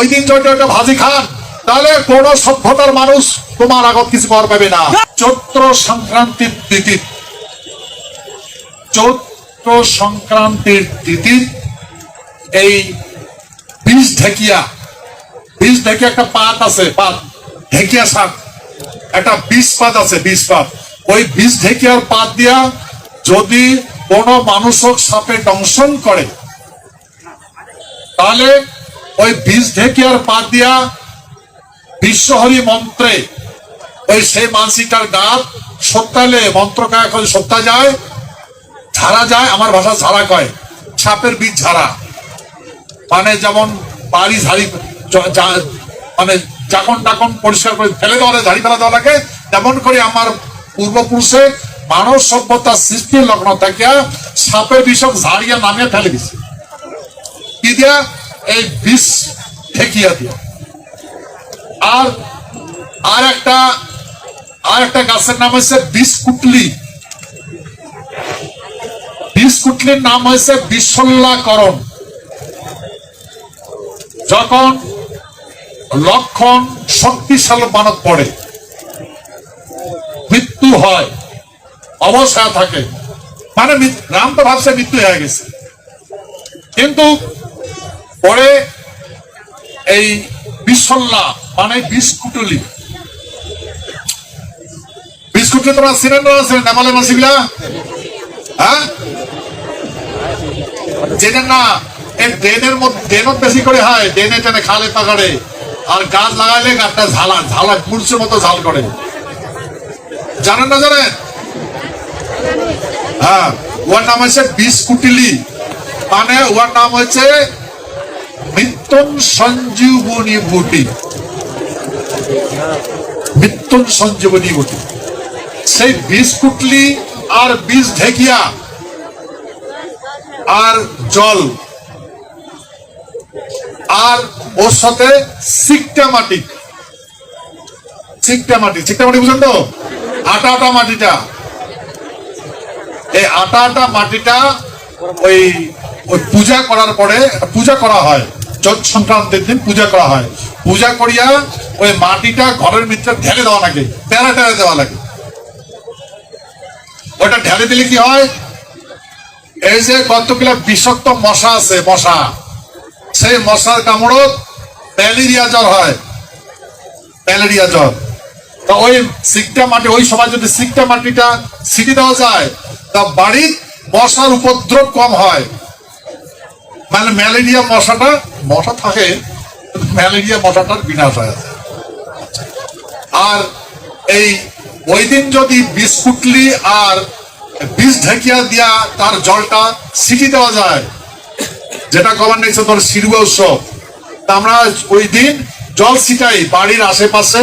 ওই দিন যদি ওটা ভাজি খান তাহলে কোন সভ্যতার মানুষ তোমার আগত কিছু কর পাবে না। চৈত্র সংক্রান্তির তিথি, চৈত্র সংক্রান্তির তিথি এই বীজ ঢেকিয়া একটা পাত আছে, পাত ঢেকিয়া শাক, একটা বীজ পাত আছে, বীজ পাত। ওই বীজ ঢেকিয়ার পাত দিয়া যদি কোন মানুষক সাপে দংশন করে তাহলে ওই বীজ ঢেকিয়ার পাত দিয়া বিশ্বহরি মন্ত্রে ওই সেই মানসিটার গাত সত্যালে মন্ত্র কায় সত্তা যায়, ঝাড়া যায়, আমার ভাষা ঝাড়া কয়, সাপের বীজ ঝাড়া, মানে যেমন বাড়ি ঝাড়ি মানে চাকন টাকন পরিষ্কার করে ফেলে দেওয়া, ঝাড়ি ফেলা দেওয়া লাগে, তেমন করে আমার পূর্বপুরুষে মানব সভ্যতার সৃষ্টির লগ্ন থেকে সাপের বিষক ঝাড়িয়া নামিয়ে ফেলে দিছে। কি দিয়া? এই বিষ ঠেকিয়া দিয়া। আর একটা গাছের নাম হচ্ছে বিষকুটলি। বিষকুটলির নাম হয়েছে বিশল্যাকরণ। যখন লক্ষণ শক্তিশালী মানত পড়ে, মৃত্যু হয়, অবস্থা থাকে, মানে রাম তো ভাবছে মৃত্যু হয়ে গেছে, কিন্তু পরে এই বিশল্যা মানে বিষকুটলি তোমরা চিনেন না? নেপালে মাসিগুলা হ্যাঁ চেনেন না? ড্রেনের মধ্যে ড্রেনত বেশি করে হয়, ড্রেনে টেনে খালে পাকাড়ে, আর গাছ লাগাইলে গাছটা ঝালা কুরসের মতো ঝাল করে। জানেন না? জানেন? হ্যাঁ, ওর নাম হচ্ছে বিষকুটলি, মানে ওর নাম হচ্ছে মৃত্যুন সঞ্জীবনী বুটি। মৃত্যুন সঞ্জীবনী বুটি। সেই বিষকুটলি আর বীজ ঢেকিয়া আর জল আর ওর সাথে চিকটা মাটি বুঝলেন তো? আটা মাটিটা, এই আটা মাটিটা ওই পূজা করার পরে পূজা করা হয়, চৈত্র সংক্রান্তির দিন পূজা করা হয়। পূজা করিয়া ওই মাটিটা ঘরের ভিতরে ঢেলে দেওয়া লাগে, টেরা দেওয়া লাগে। ওটা ঢেলে দিলে কি হয়? এই যে কতগুলা বিষাক্ত মশা আছে, মশা, সেই মশার কামড়ত ম্যালেরিয়া জ্বর হয়, ম্যালেরিয়া জ্বর। তা ওই সিকটা মাটি, ওই সময় যদি সিকটা মাটিটা ছিটি দেওয়া যায় তা বাড়ির মশার উপদ্রব কম হয়, মানে ম্যালেরিয়া মশা থাকে, ম্যালেরিয়া মশাটার বিনাশ হয়। আর এই ওই দিন যদি বিষকুটলি আর বীজ ঢেকিয়া দিয়া তার জলটা ছিটি দেওয়া যায়, যেটা গভর্নমেন্ট নিচ্ছে তোর শিরুয়া উৎসব, তা আমরা ওই দিন জল ছিটাই, বাড়ির আশেপাশে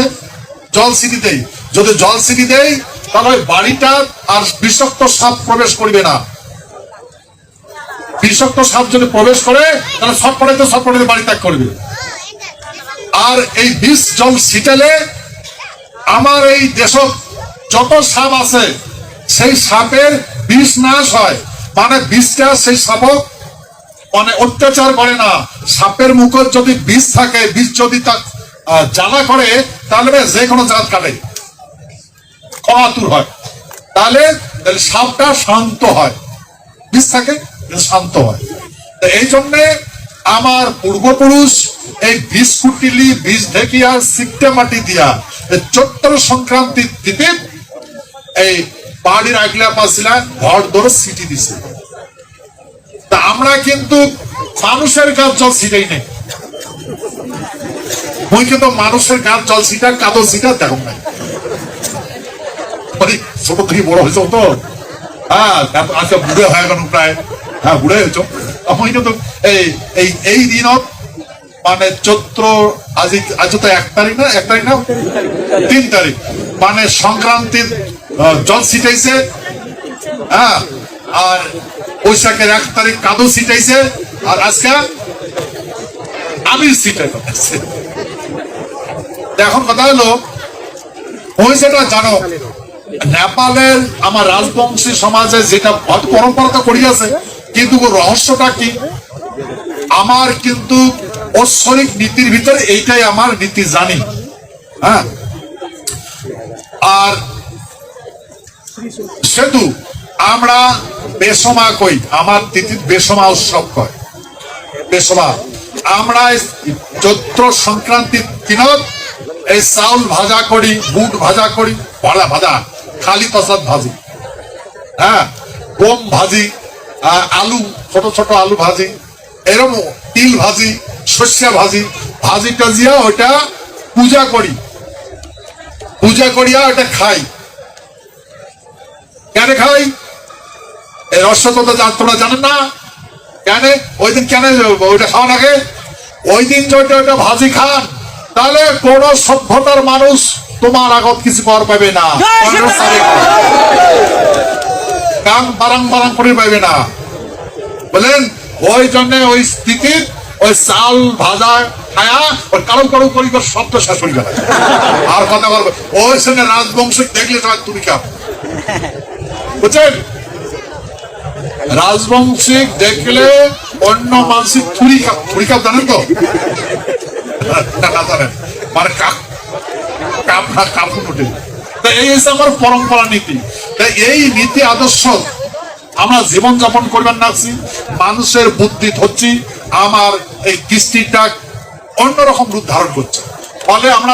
জল ছিটি দেই। যদি জল ছিটি দেই তাহলে বাড়িটা আর বিষাক্ত সাপ প্রবেশ করবে না। বিষাক্ত সাপ যদি প্রবেশ করে তাহলে সব পড়াইতে বাড়ি ত্যাগ করবে। আর এই বিষ জল ছিটালে আমার এই দেশত যত সাপ আছে সেই সাপের বিষ নাশ হয়, মানে বিষটা সেই সাপক মানে অত্যাচার করে না। সাপের মুখত যদি বিষ থাকে, বিষ যদি তা জ্বালা করে তাহলে যে কোনো জাত কাটে, কমাতুর হয়, তাহলে সাপটা শান্ত হয়, বিষ থাকে শান্ত হয়। এই জন্যে আমার পূর্বপুরুষ এই বিষকুটলি, বীজ ঢেকিয়া, সিকটা মাটি দিয়া চৈত্র সংক্রান্তির দিতে এই বাড়ির আগলা পাশিলা ঘর ধরে সিটি দিছে। তা আমরা কিন্তু মানুষের গাছ জল ছিটাই নেই, ওই কিন্তু মানুষের গাছ জল ছিটা, কাদো ছিটা দেখো নাই, ছোট থেকে বড় হয়েছ তো। হ্যাঁ, আজকে বুড়ে হয়ে গেল প্রায়, হ্যাঁ বুড়ে হয়েছ। আমি কিন্তু এই দিনত মানে চৈত্র আজ তো 1 তারিখ না, 3 তারিখ, মানে সংক্রান্তির জল ছিটাইছে। হ্যাঁ, আর বৈশাখের 1 তারিখ কাদো ছিটাইছে, আর আজকে আবির ছিটাই। এখন কথা হলো, ওই যেটা জানো নেপালের আমার রাজবংশী সমাজে যেটা পরম্পরা তো করিয়াছে, কিন্তু রহস্যটা কি? আমার কিন্তু ঐশ্বরিক নীতির ভিতরে এইটাই আমার নীতি জানি। হ্যাঁ, আর সেতু আমরা বেসমা কই, আমার তিথির বেসমা উৎসব কয়। বেসমা আমরা চৈত্র সংক্রান্তির দিনত এই চাউল ভাজা করি, বুট ভাজা করি, কলা ভাজা, খালি তসাদ ভাজি, হ্যাঁ, গম ভাজি, আলু, ছোট ছোট আলু ভাজি, এরকম তিল ভাজি, শস্যা ভাজি, ভাজি টাজিয়া ওইটা পূজা করি, পূজা করিয়া ওটা খাই। কেন খাই? এই রহস্য তো তোমরা জানেন না। কেন ওই দিন কেন ওইটা খাওয়া লাগে? ওই দিন যদি ওইটা ভাজি খান তাহলে কোন সভ্যতার মানুষ তোমার আগত কিছু কর পাবে না, কান বারাং বারাং করে পাবে না। বলেন ওই জন্য ওই স্থিতির ওই চাল ভাজা খায়া ওই কারো কারো করি শব্দ শেষ হয়ে গেল। আর কথা বলবো ওই সঙ্গে রাজবংশিক দেখলে সবাই তুমি কাপ, বুঝছেন? রাজবংশিক দেখলে অন্য মানসিক থুরি কাপ জানেন তো? না জানেন মানে কাপুন উঠে। এই হচ্ছে আমার পরম্পরা নীতি। এই নীতি আদর্শ আমরা জীবন যাপন করবেন নাছি, মানুষের বুদ্ধি ধরছি, আমার এই দৃষ্টিটা অন্যরকম রূপ ধারণ করছে। ফলে আমরা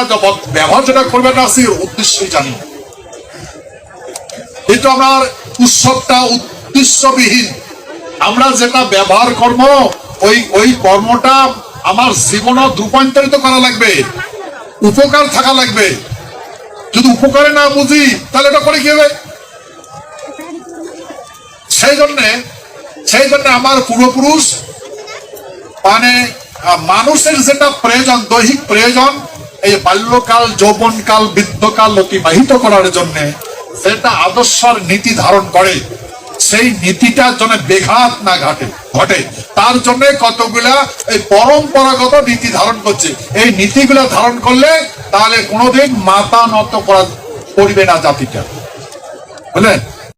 ব্যবহার যেটা করবেন নাছি উদ্দেশ্যই জানি, কিন্তু আমার উৎসবটা উদ্দেশ্যবিহীন। আমরা যেটা ব্যবহার কর্ম ওই কর্মটা আমার জীবনে রূপান্তরিত করা লাগবে, উপকার থাকা লাগবে। যদি উপকারে না বুঝি তাহলে এটা করে কি হবে? সেই জন্য আমার পূর্বপুরুষ মানে মানুষের যেটা প্রয়োজন, দৈহিক প্রয়োজন, এই বাল্যকাল, যৌবনকাল, বৃদ্ধকাল অতিবাহিত করার জন্য সেটা আদর্শের নীতি ধারণ করে, সেই নীতিটার জন্য বেঘাত না ঘটে তার জন্য কতগুলা এই পরম্পরাগত নীতি ধারণ করছে। এই নীতিগুলা ধারণ করলে তাহলে কোনোদিন মাথা নত করা করবে না জাতিটা, বুঝলেন?